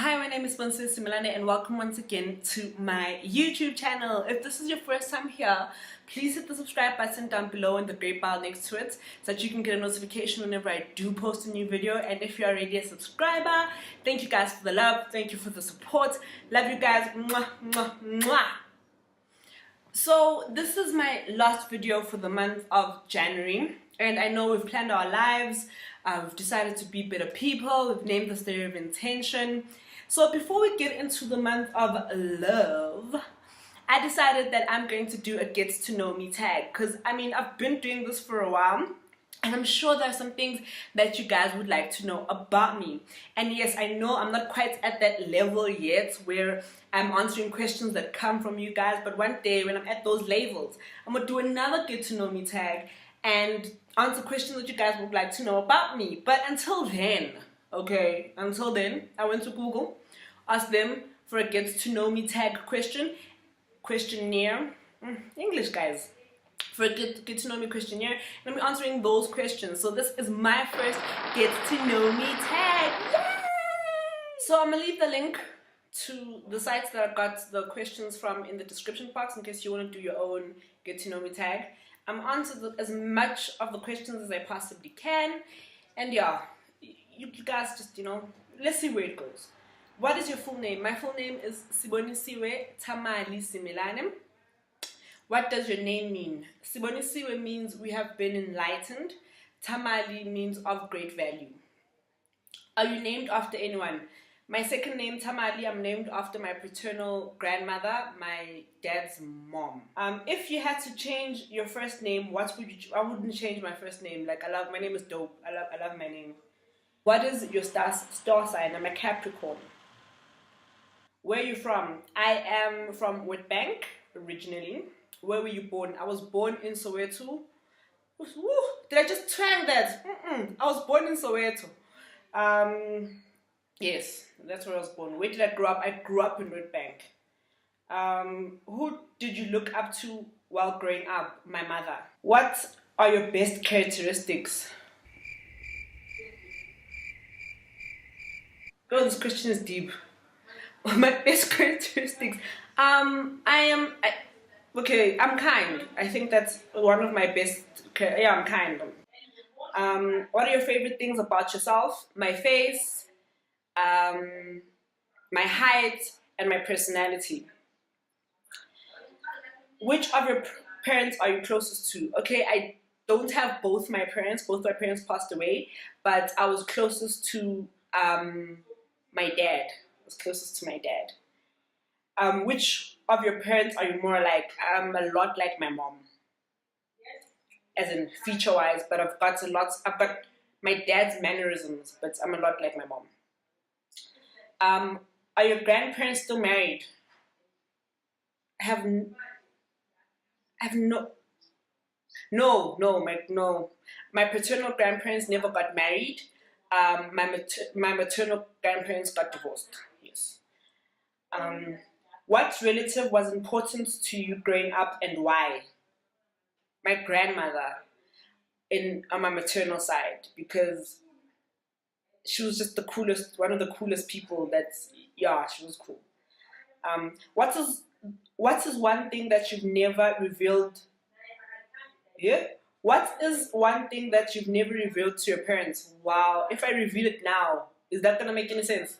Hi, my name is Princess Similane and welcome once again to my YouTube channel. If this is your first time here, please hit the subscribe button down below and the gray bell next to it so that you can get a notification whenever I do post a new video. And if you're already a subscriber, thank you guys for the love, thank you for the support. Love you guys. Mwah, mwah, mwah. So this is my last video for the month of January, and I know we've planned our lives, we've decided to be better people, we've named this day of intention. So before we get into the month of love, I decided that I'm going to do a get to know me tag, because I mean I've been doing this for a while and I'm sure there are some things that you guys would like to know about me. And yes, I know I'm not quite at that level yet where I'm answering questions that come from you guys, but one day when I'm at those levels, I'm going to do another get to know me tag and answer questions that you guys would like to know about me. But until then, okay, until then, I went to Google, asked them for a get to know me tag questionnaire, English guys, for a get to know me questionnaire, and I'm answering those questions. So this is my first get to know me tag. Yay! So I'm gonna leave the link to the sites that I got the questions from in the description box in case you want to do your own get to know me tag. I'm answering as much of the questions as I possibly can, and yeah, you guys just, let's see where it goes. What is your full name? My full name is Sibonisiwe Tamali Similane. What does your name mean? Sibonisiwe means we have been enlightened. Tamali means of great value. Are you named after anyone? My second name, Tamali, I'm named after my paternal grandmother, my dad's mom. If you had to change your first name, what would you? I wouldn't change my first name. My name is dope. I love my name. What is your star sign? I'm a Capricorn. Where are you from? I am from Witbank originally. Where were you born? I was born in Soweto. Woo! Did I just twang that? I was born in Soweto. Yes, that's where I was born. Where did I grow up? I grew up in Witbank. Who did you look up to while growing up? My mother. What are your best characteristics? Oh, this question is deep. My best characteristics. Okay, I'm kind. I think that's one of my best. Yeah, I'm kind. What are your favorite things about yourself? My face, my height, and my personality. Which of your parents are you closest to? Okay, I don't have both my parents. Both my parents passed away, but I was closest to my dad. I was closest to my dad. Which of your parents are you more like? I'm a lot like my mom, as in feature-wise, but I've got my dad's mannerisms, but I'm a lot like my mom. Are your grandparents still married? No. My paternal grandparents never got married. My maternal grandparents got divorced. Yes. What relative was important to you growing up and why? My grandmother on my maternal side, because she was just the coolest, one of the coolest people. She was cool. What is one thing that you've never revealed? Yeah. What is one thing that you've never revealed to your parents? Wow. If I reveal it now, is that gonna make any sense?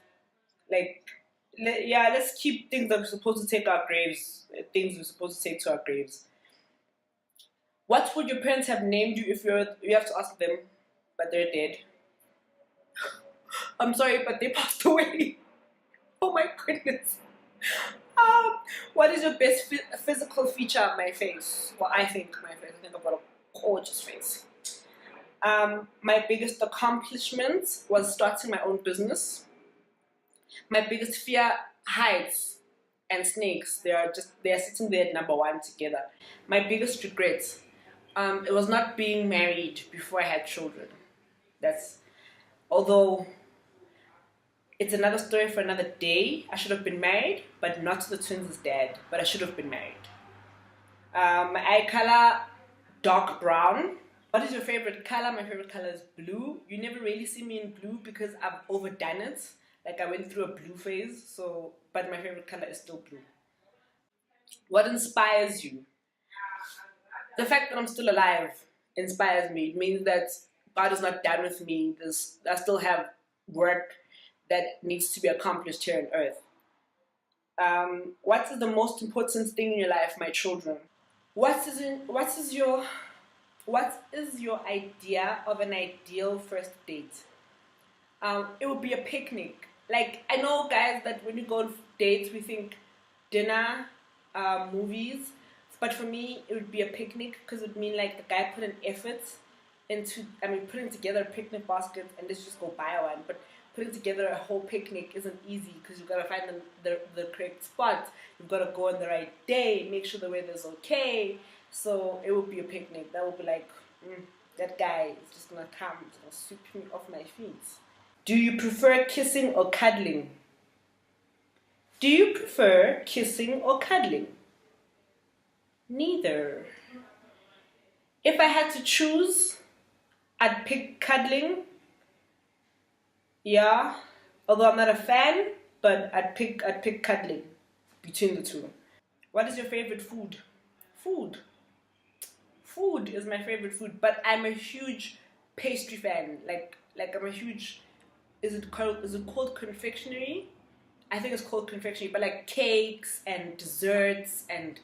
Let's keep things that we're supposed to take our graves. Things we're supposed to take to our graves. What would your parents have named you if you have to ask them, but they're dead? I'm sorry, but they passed away. Oh my goodness. What is your best physical feature? My face. Well, I think my face. I think I've got a gorgeous face. My biggest accomplishment was starting my own business. My biggest fear, heights and snakes. They are sitting there at number one together. My biggest regret, it was not being married before I had children. Although it's another story for another day. I should have been married, but not to the twins' dad. But I should have been married. My eye color, dark brown. What is your favorite color? My favorite color is blue. You never really see me in blue because I've overdone it. Like I went through a blue phase, so but my favorite color is still blue. What inspires you? The fact that I'm still alive inspires me. It means that God is not done with me. I still have work that needs to be accomplished here on earth. What is the most important thing in your life, my children? What is your idea of an ideal first date? It would be a picnic. Like I know, guys, that when you go on dates, we think dinner, movies, but for me, it would be a picnic because it would mean like the guy put an effort into, I mean, putting together a picnic basket and let's just go buy one. But putting together a whole picnic isn't easy because you've got to find the correct spot. You've got to go on the right day, make sure the weather's okay. So it would be a picnic. That would be like, that guy is just gonna come, he's gonna sweep me off my feet. Do you prefer kissing or cuddling? Do you prefer kissing or cuddling? Neither. If I had to choose, I'd pick cuddling. Yeah, although I'm not a fan, but I'd pick cuddling between the two. What is your favorite food? Food. Food is my favorite food, but I'm a huge pastry fan. Like I'm a huge. Is it called confectionery? I think it's called confectionery, but like cakes and desserts and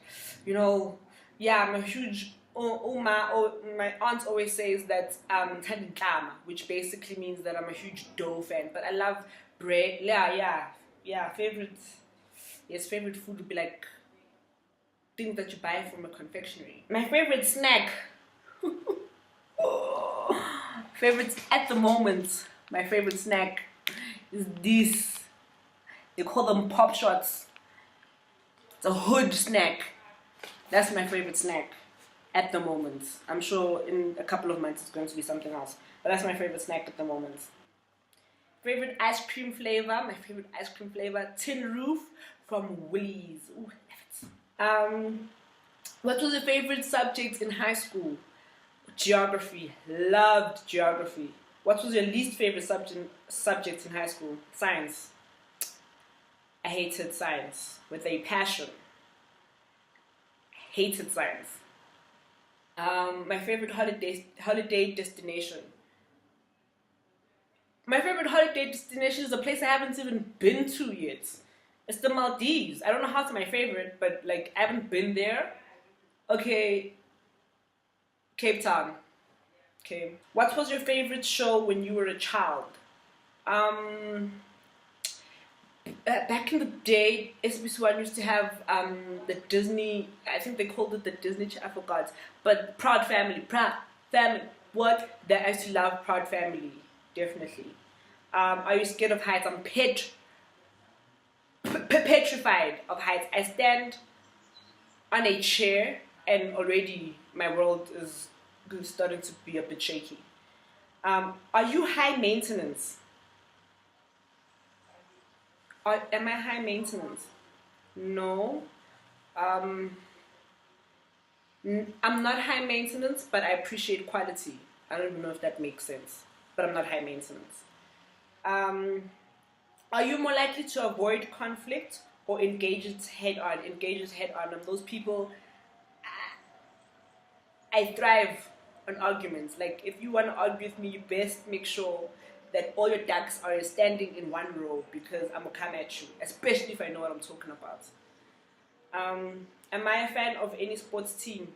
yeah, I'm a huge. My aunt always says that tandikama, which basically means that I'm a huge dough fan. But I love bread. Yeah. Favorite food would be like things that you buy from a confectionery. My favorite snack. Favorites at the moment. My favorite snack is this. They call them pop shots. It's a hood snack. That's my favorite snack at the moment. I'm sure in a couple of months it's going to be something else. But that's my favorite snack at the moment. Favorite ice cream flavor. My favorite ice cream flavor, Tin Roof from Woolies. Ooh, I love it. What was your favorite subject in high school? Geography. Loved geography. What was your least favorite subject in high school? Science. I hated science with a passion. Hated science. My favorite holiday destination. My favorite holiday destination is a place I haven't even been to yet. It's the Maldives. I don't know how it's my favorite, but like I haven't been there. Okay, Cape Town. Okay. What was your favorite show when you were a child? Back in the day, SBC1 used to have the Disney, I think they called it the Disney, I forgot, but Proud Family. What? I used to love Proud Family, definitely. Are you scared of heights? I'm petrified of heights. I stand on a chair and already my world is starting to be a bit shaky. Are you high maintenance? Am I high maintenance? No. I'm not high maintenance, but I appreciate quality. I don't even know if that makes sense, but I'm not high maintenance. Are you more likely to avoid conflict or engage it head on? I'm those people. I thrive on arguments. Like if you want to argue with me, you best make sure that all your ducks are standing in one row because I'm gonna come at you, especially if I know what I'm talking about. Am I a fan of any sports team?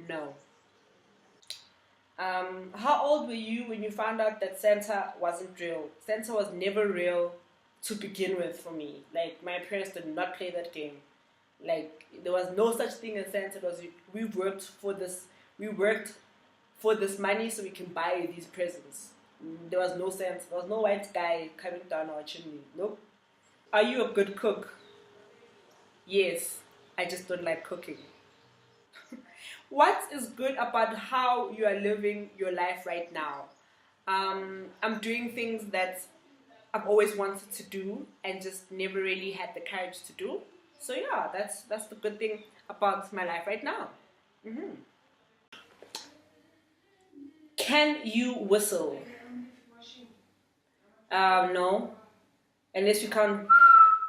No. How old were you when you found out that Santa wasn't real? Santa was never real to begin with for me. Like my parents did not play that game. Like there was no such thing as Santa. We worked for this money so we can buy these presents. There was no Santa. There was no white guy coming down our chimney. Nope. Are you a good cook? Yes. I just don't like cooking. What is good about how you are living your life right now? I'm doing things that I've always wanted to do and just never really had the courage to do. So yeah, that's the good thing about my life right now. Can you whistle? No. Unless you count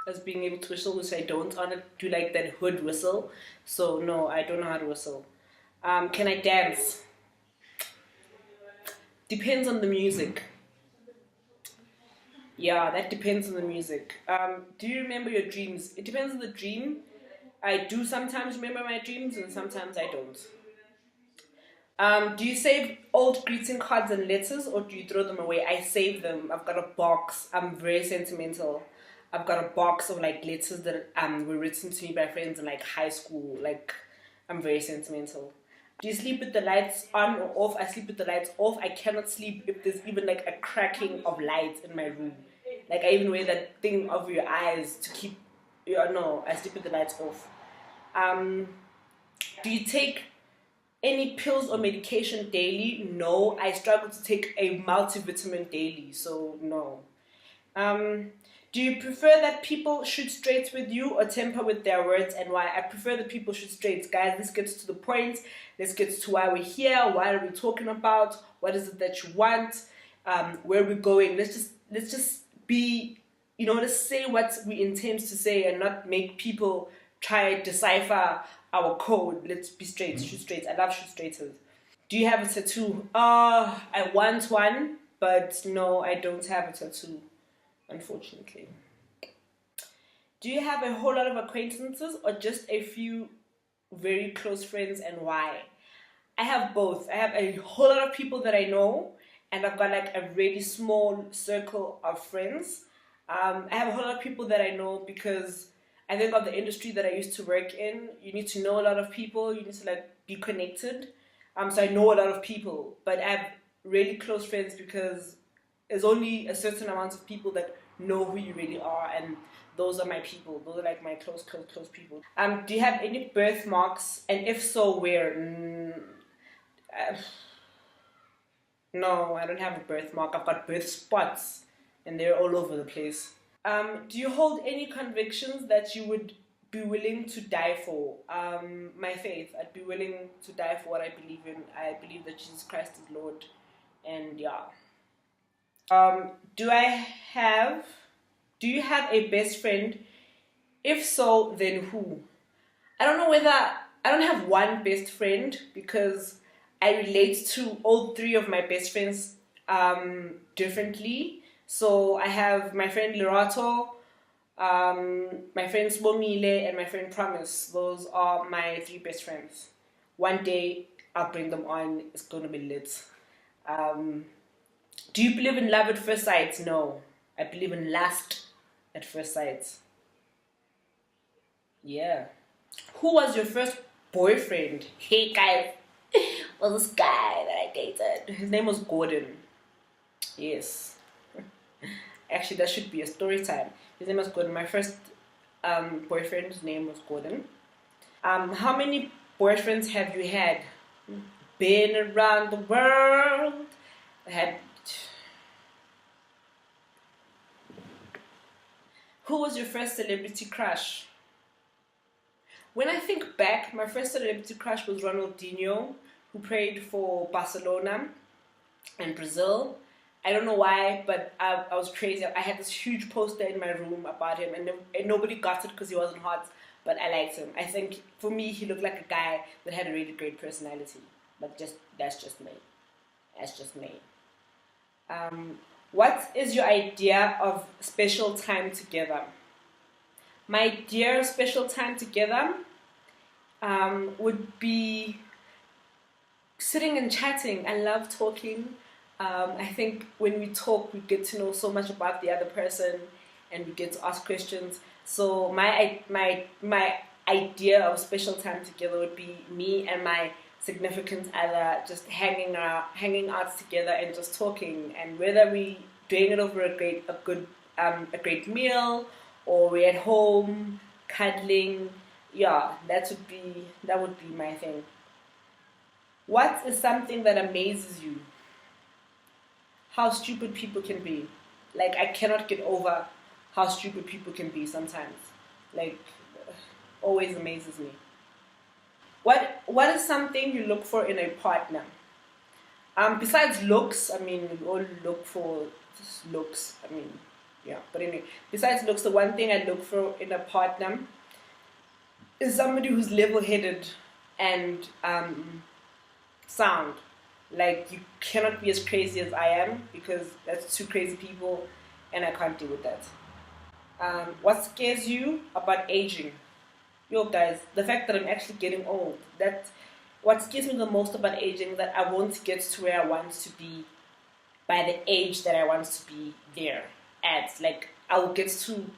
as being able to whistle, which I don't. I want to do like that hood whistle. So no, I don't know how to whistle. Can I dance? Depends on the music. Yeah, that depends on the music. Do you remember your dreams? It depends on the dream. I do sometimes remember my dreams and sometimes I don't. Do you save old greeting cards and letters or do you throw them away? I save them. I've got a box. I'm very sentimental. I've got a box of like letters that were written to me by friends in like high school. Like I'm very sentimental. Do you sleep with the lights on or off? I sleep with the lights off. I cannot sleep if there's even like a cracking of lights in my room. Like I even wear that thing over your eyes to keep. Yeah, no, I sleep with the lights off. Um, do you take any pills or medication daily? No, I struggle to take a multivitamin daily, so no. Um, do you prefer that people shoot straight with you or temper with their words and why? I prefer that people shoot straight. Guys, let's get to the point. Let's get to why we're here. What are we talking about? What is it that you want? Where are we going? Let's just be, let's say what we intend to say and not make people try decipher our code. Let's be straight, shoot straight. I love shoot straighters. Do you have a tattoo? I want one, but no, I don't have a tattoo, unfortunately. Do you have a whole lot of acquaintances or just a few very close friends and why? I have both. I have a whole lot of people that I know, and I've got like a really small circle of friends. I have a whole lot of people that I know because I think of the industry that I used to work in. You need to know a lot of people. You need to like be connected. So I know a lot of people, but I have really close friends because there's only a certain amount of people that know who you really are, and those are my people. Those are like my close people. Do you have any birthmarks, and if so, where? Uh, no, I don't have a birthmark. I've got birth spots, and they're all over the place. Do you hold any convictions that you would be willing to die for? My faith. I'd be willing to die for what I believe in. I believe that Jesus Christ is Lord, and yeah. Do I have? Do you have a best friend? If so, then who? I don't know whether I don't have one best friend because I relate to all three of my best friends differently. So I have my friend Lerato, my friend Swomile, and my friend Promise. Those are my three best friends. One day I'll bring them on. It's gonna be lit. Do you believe in love at first sight? No. I believe in lust at first sight. Yeah. Who was your first boyfriend? Hey guys, was this guy that I dated. His name was Gordon. Yes. Actually, that should be a story time. His name was Gordon. My first boyfriend's name was Gordon. How many boyfriends have you had? Been around the world. I had. Who was your first celebrity crush? When I think back, my first celebrity crush was Ronaldinho, who played for Barcelona and Brazil. I don't know why, but I was crazy. I had this huge poster in my room about him, and nobody got it because he wasn't hot, but I liked him. I think for me, he looked like a guy that had a really great personality. But that's just me. That's just me. What is your idea of special time together? My dear special time together would be sitting and chatting. I love talking. I think when we talk, we get to know so much about the other person, and we get to ask questions. So my idea of special time together would be me and my significant other just hanging out together and just talking. And whether we doing it over a great meal, or we're at home cuddling, yeah, that would be my thing. What is something that amazes you? How stupid people can be. Like, I cannot get over how stupid people can be sometimes. Like, always amazes me. What is something you look for in a partner? Besides looks, I mean, we all look for just looks. I mean, yeah. But anyway, besides looks, the one thing I look for in a partner is somebody who's level-headed and sound. Like, you cannot be as crazy as I am, because that's two crazy people and I can't deal with that. What scares you about aging? Yo guys, the fact that I'm actually getting old. That what scares me the most about aging, that I won't get to where I want to be by the age that I want to be there at. Like, I will get to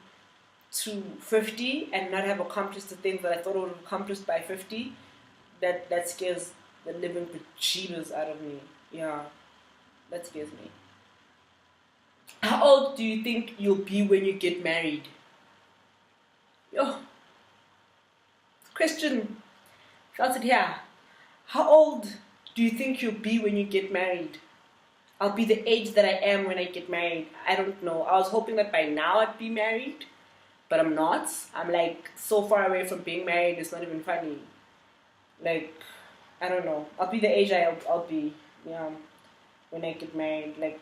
50 and not have accomplished the things that I thought I would have accomplished by 50. That scares the living bejeebers out of me. Yeah, that scares me. How old do you think you'll be when you get married? Yo, question. That's it here. How old do you think you'll be when you get married? I'll be the age that I am when I get married. I don't know. I was hoping that by now I'd be married, but I'm not. I'm like so far away from being married, it's not even funny. Like, I don't know. I'll be the age I'll be, yeah, when I get married. Like,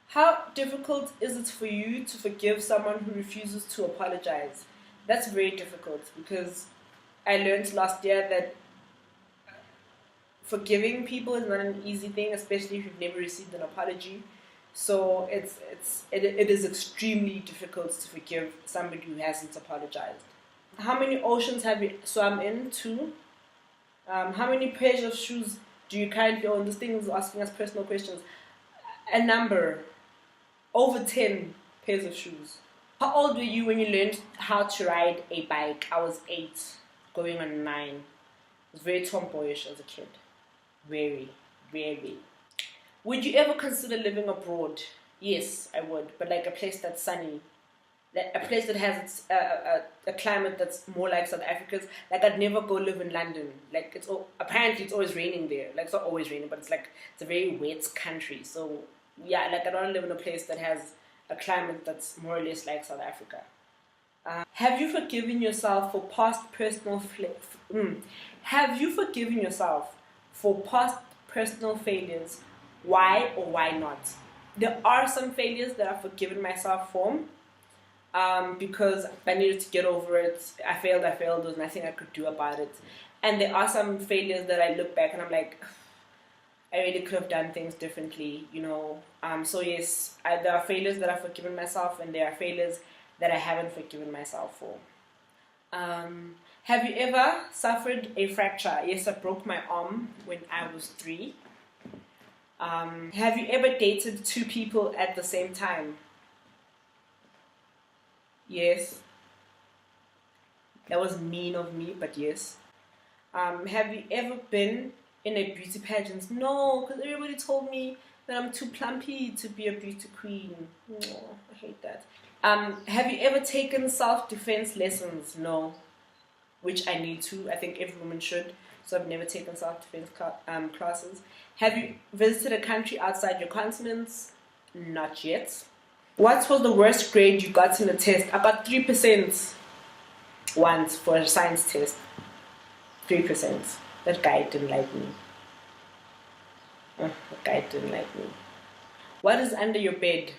how difficult is it for you to forgive someone who refuses to apologize? That's very difficult, because I learned last year that forgiving people is not an easy thing, especially if you've never received an apology. So it is extremely difficult to forgive somebody who hasn't apologized. How many oceans have you swam in? 2. How many pairs of shoes do you currently own? This thing is asking us personal questions. A number. Over 10 pairs of shoes. How old were you when you learned how to ride a bike? I was 8, going on 9. I was very tomboyish as a kid. Very, very. Would you ever consider living abroad? Yes, I would. But like a place that's sunny. A place that has a climate that's more like South Africa's. Like, I'd never go live in London. Like, apparently it's always raining there. Like, it's not always raining, but it's like, it's a very wet country. So yeah, like, I don't want to live in a place that has a climate that's more or less like South Africa. Have you forgiven yourself for past personal Have you forgiven yourself for past personal failures? Why or why not? There are some failures that I've forgiven myself for, because I needed to get over it. I failed, there's nothing I could do about it. And there are some failures that I look back and I'm like, I really could have done things differently, you know. So yes, there are failures that I've forgiven myself, and there are failures that I haven't forgiven myself for. Have you ever suffered a fracture? Yes, I broke my arm when I was 3. Have you ever dated 2 people at the same time? Yes. That was mean of me, but yes. Have you ever been in a beauty pageant? No, because everybody told me that I'm too plumpy to be a beauty queen. Oh, I hate that. Have you ever taken self-defense lessons? No, which I need to. I think every woman should. So I've never taken self-defense classes. Have you visited a country outside your continents? Not yet. What was the worst grade you got in a test? I got 3% once for a science test. 3%. That guy didn't like me. That guy didn't like me. What is under your bed?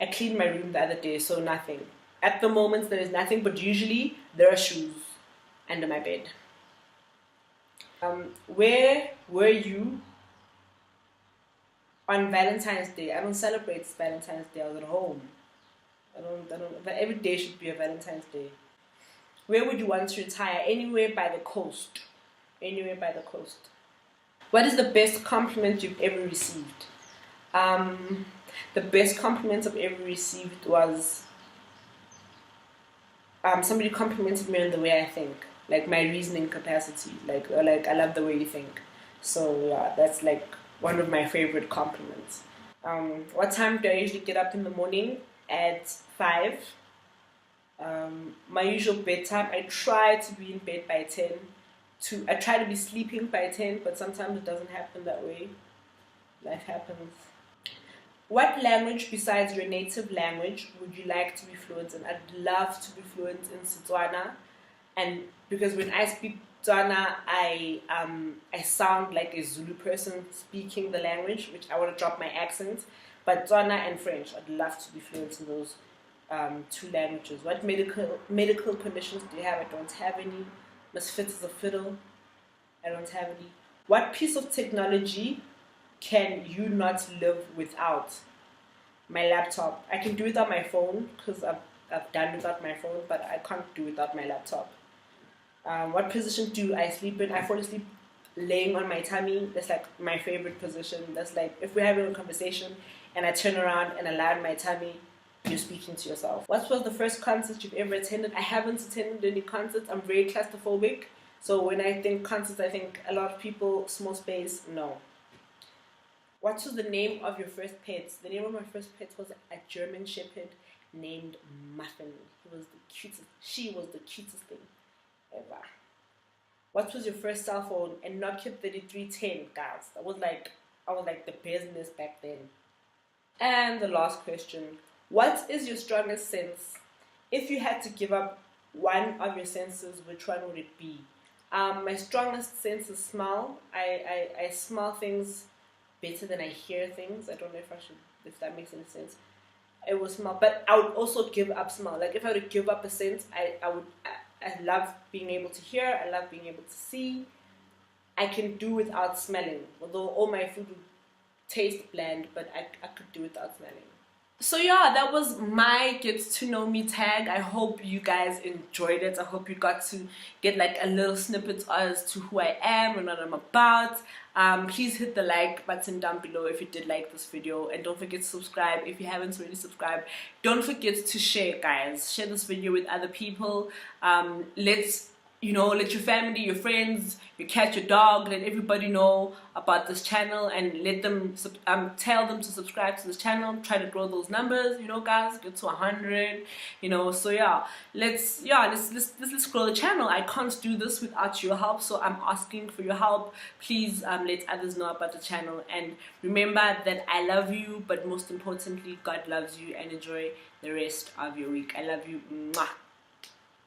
I cleaned my room the other day, so nothing. At the moment, there is nothing, but usually there are shoes under my bed. Where were you on Valentine's Day? I don't celebrate Valentine's Day. I was at home. I don't. But every day should be a Valentine's Day. Where would you want to retire? Anywhere by the coast. Anywhere by the coast. What is the best compliment you've ever received? The best compliment I've ever received was somebody complimented me on the way I think, like my reasoning capacity, like I love the way you think. So yeah, that's like one of my favorite compliments. What time do I usually get up in the morning? At 5. My usual bedtime, I try to be in bed by 10. I try to be sleeping by 10, but sometimes it doesn't happen that way. Life happens. What language besides your native language would you like to be fluent in? I'd love to be fluent in Setswana, and because when I speak Tswana, I sound like a Zulu person speaking the language, which I want to drop my accent. But Tswana and French, I'd love to be fluent in those two languages. What medical conditions do you have? I don't have any. Must fit as a fiddle. I don't have any. What piece of technology can you not live without? My laptop. I can do without my phone because I've done without my phone, but I can't do without my laptop. What position do I sleep in? I fall asleep laying on my tummy. That's like my favorite position. That's like if we're having a conversation and I turn around and I lie on my tummy, you're speaking to yourself. What was the first concert you've ever attended? I haven't attended any concerts. I'm very claustrophobic. So when I think concerts, I think a lot of people, small space, no. What was the name of your first pet? The name of my first pet was a German Shepherd named Muffin. He was the cutest. She was the cutest thing ever. What was your first cell phone? A Nokia 3310, guys. I was like the business back then. And the last question. What is your strongest sense? If you had to give up one of your senses, which one would it be? My strongest sense is smell. I smell things better than I hear things. I don't know if that makes any sense. It will smell, but I would also give up smell. Like if I were to give up a sense, I love being able to hear. I love being able to see. I can do without smelling. Although all my food would taste bland, but I could do without smelling. So yeah, that was my get to know me tag. I hope you guys enjoyed it. I hope you got to get like a little snippet as to who I am and what I'm about. Please hit the like button down below if you did like this video, and don't forget to subscribe if you haven't already subscribed. Don't forget to share, guys. Share this video with other people. Let your family, your friends, your cat, your dog, let everybody know about this channel, and let them tell them to subscribe to this channel. Try to grow those numbers, guys, get to 100, so yeah, let's grow the channel. I can't do this without your help, so I'm asking for your help. Please let others know about the channel, and remember that I love you, but most importantly, God loves you, and enjoy the rest of your week. I love you. Mwah.